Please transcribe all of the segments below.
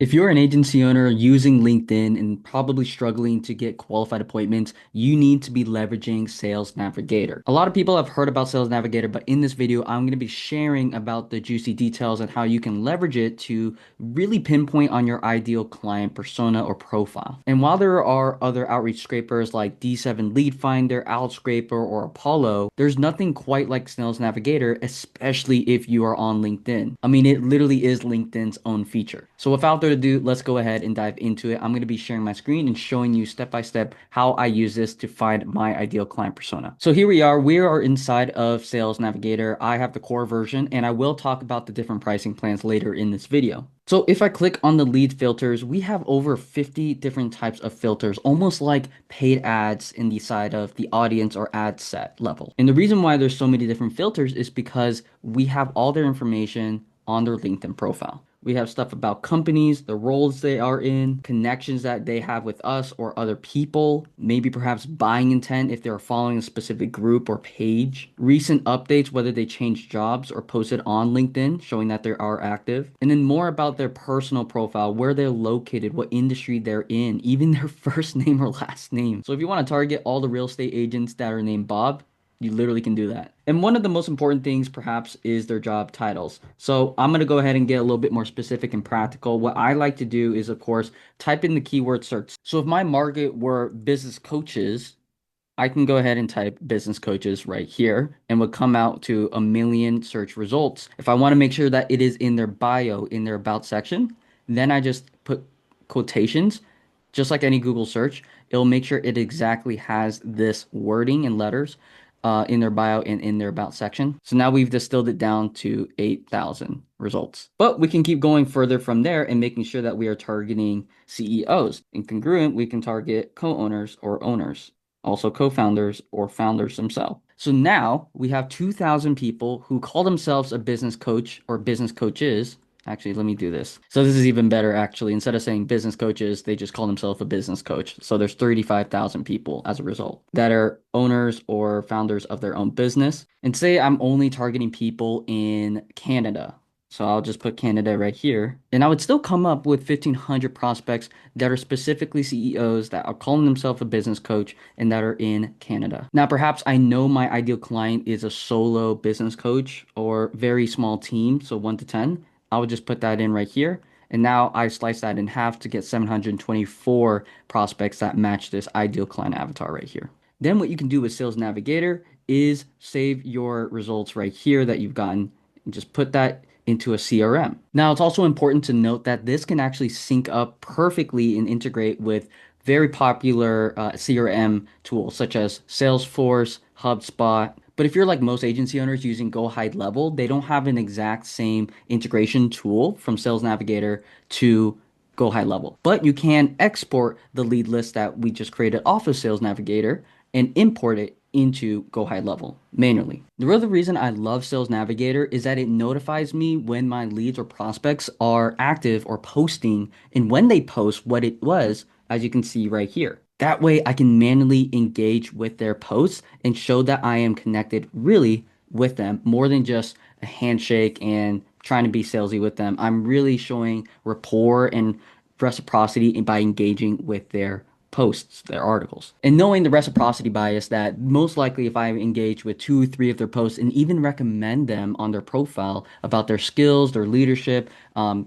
If you're an agency owner using LinkedIn and probably struggling to get qualified appointments, you need to be leveraging Sales Navigator. A lot of people have heard about Sales Navigator, but in this video, I'm going to be sharing about the juicy details and how you can leverage it to really pinpoint on your ideal client persona or profile. And while there are other outreach scrapers like D7 Lead Finder, Outscraper, or Apollo, there's nothing quite like Sales Navigator, especially if you are on LinkedIn. I mean, it literally is LinkedIn's own feature. So without further ado, let's go ahead and dive into it. I'm going to be sharing my screen and showing you step by step how I use this to find my ideal client persona. So here we are. We are inside of Sales Navigator. I have the core version, and I will talk about the different pricing plans later in this video. So if I click on the lead filters, we have over 50 different types of filters, almost like paid ads in the side of the audience or ad set level. And the reason why there's so many different filters is because we have all their information on their LinkedIn profile. We have stuff about companies, the roles they are in, connections that they have with us or other people, maybe perhaps buying intent if they're following a specific group or page, recent updates, whether they changed jobs or posted on LinkedIn, showing that they are active, and then more about their personal profile, where they're located, what industry they're in, even their first name or last name. So if you want to target all the real estate agents that are named Bob, you literally can do that. And one of the most important things, perhaps, is their job titles. So I'm going to go ahead and get a little bit more specific and practical. What I like to do is, of course, type in the keyword search. So if my market were business coaches, I can go ahead and type business coaches right here and would come out to a million search results. If I want to make sure that it is in their bio, in their about section, then I just put quotations, just like any Google search. It'll make sure it exactly has this wording and letters in their bio and in their about section. So now we've distilled it down to 8,000 results. But we can keep going further from there and making sure that we are targeting CEOs. In congruent, we can target co-owners or owners, also co-founders or founders themselves. So now we have 2,000 people who call themselves a business coach or business coaches. Actually, let me do this. So this is even better, actually. Instead of saying business coaches, they just call themselves a business coach. So there's 35,000 people as a result that are owners or founders of their own business. And say I'm only targeting people in Canada. So I'll just put Canada right here. And I would still come up with 1,500 prospects that are specifically CEOs that are calling themselves a business coach and that are in Canada. Now, perhaps I know my ideal client is a solo business coach or very small team, so 1 to 10. I would just put that in right here. And now I slice that in half to get 724 prospects that match this ideal client avatar right here. Then what you can do with Sales Navigator is save your results right here that you've gotten and just put that into a CRM. Now, it's also important to note that this can actually sync up perfectly and integrate with very popular CRM tools such as Salesforce, HubSpot. But if you're like most agency owners using Go High Level, they don't have an exact same integration tool from Sales Navigator to Go High Level. But you can export the lead list that we just created off of Sales Navigator and import it into Go High Level manually. The real reason I love Sales Navigator is that it notifies me when my leads or prospects are active or posting and when they post what it was, as you can see right here. That way I can manually engage with their posts and show that I am connected really with them more than just a handshake and trying to be salesy with them. I'm really showing rapport and reciprocity by engaging with their posts, their articles. And knowing the reciprocity bias that most likely if I engage with 2 or 3 of their posts and even recommend them on their profile about their skills, their leadership,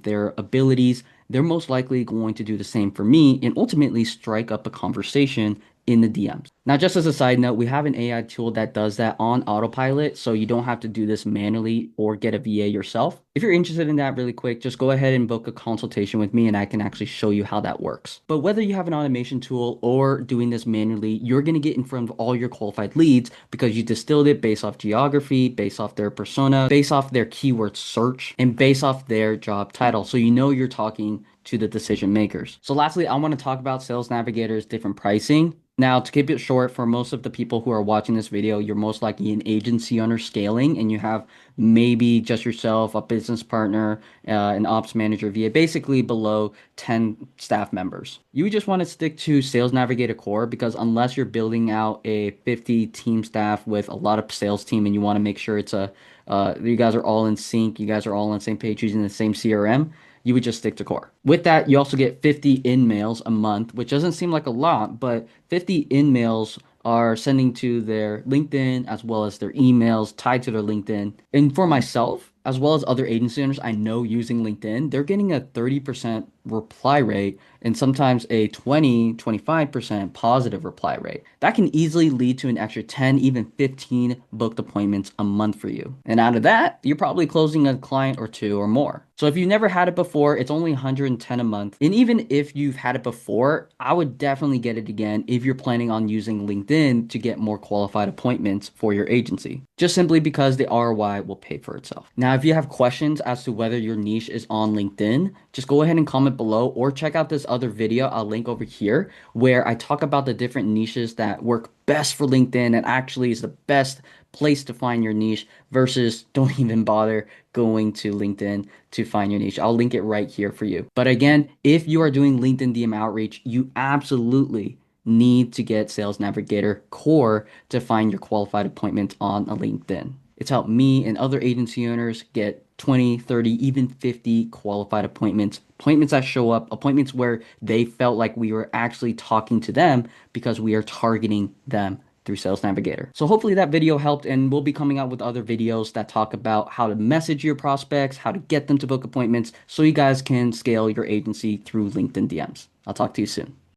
their abilities, they're most likely going to do the same for me and ultimately strike up a conversation in the DMs. Now, just as a side note, we have an AI tool that does that on autopilot, so you don't have to do this manually or get a VA yourself. If you're interested in that really quick, just go ahead and book a consultation with me and I can actually show you how that works. But whether you have an automation tool or doing this manually, you're going to get in front of all your qualified leads because you distilled it based off geography, based off their persona, based off their keyword search, and based off their job title. So you know you're talking to the decision makers. So lastly, I want to talk about Sales Navigator's different pricing. Now, to keep it short, for most of the people who are watching this video, you're most likely an agency owner scaling, and you have maybe just yourself, a business partner, an ops manager, VA, basically below 10 staff members. You just want to stick to Sales Navigator Core because unless you're building out a 50 team staff with a lot of sales team and you want to make sure it's you guys are all in sync, you guys are all on the same page using the same CRM, you would just stick to core. With that, you also get 50 in mails a month, which doesn't seem like a lot, but 50 in mails are sending to their LinkedIn as well as their emails tied to their LinkedIn. And for myself, as well as other agency owners I know using LinkedIn, they're getting a 30% reply rate and sometimes a 20-25% positive reply rate. That can easily lead to an extra 10, even 15 booked appointments a month for you. And out of that, you're probably closing a client or two or more. So if you've never had it before, it's only 110 a month. And even if you've had it before, I would definitely get it again if you're planning on using LinkedIn to get more qualified appointments for your agency. Just simply because the ROI will pay for itself. Now, if you have questions as to whether your niche is on LinkedIn, just go ahead and comment below or check out this other video I'll link over here where I talk about the different niches that work best for LinkedIn and actually is the best place to find your niche versus don't even bother going to LinkedIn to find your niche. I'll link it right here for you. But again, if you are doing LinkedIn DM outreach, you absolutely need to get Sales Navigator Core to find your qualified appointments on a LinkedIn. It's helped me and other agency owners get 20, 30, even 50 qualified appointments, appointments that show up, appointments where they felt like we were actually talking to them because we are targeting them through Sales Navigator. So hopefully that video helped, and we'll be coming out with other videos that talk about how to message your prospects, how to get them to book appointments so you guys can scale your agency through LinkedIn DMs. I'll talk to you soon.